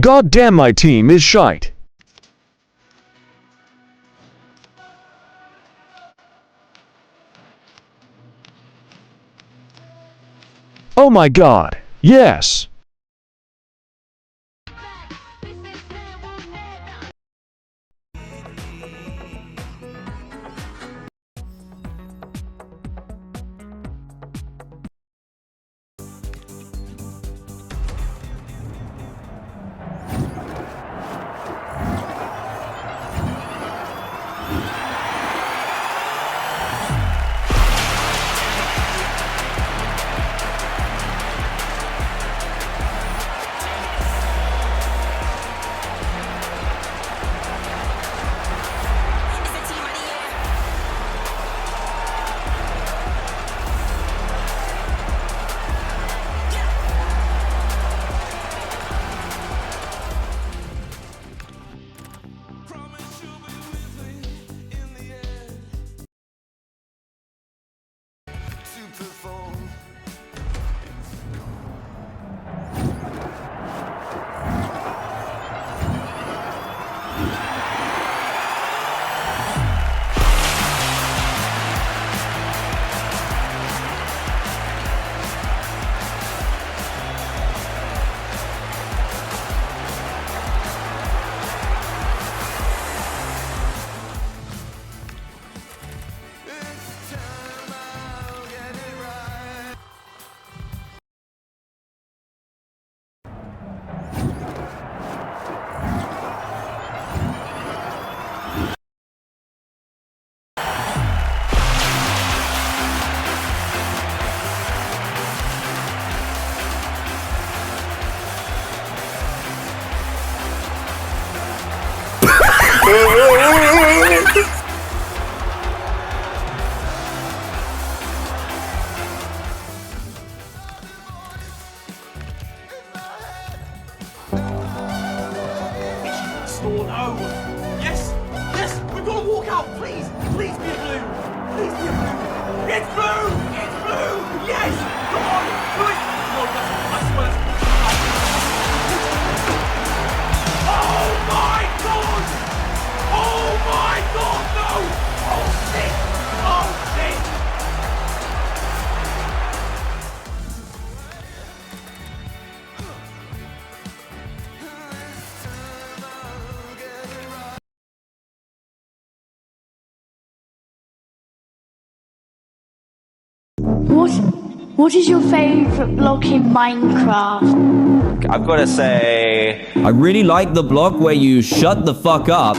God damn, my team is shite. Oh my god, yes. Oh no! Yes! Yes! We've got to walk out! Please! Please be a blue! Please be a blue! It's blue! It's blue! Yes! Come on! Do it! No, I swear Oh my god! Oh my god! No! Oh shit! Oh shit! What is your favourite block in Minecraft? I've got to say, I really like the block where you shut the fuck up.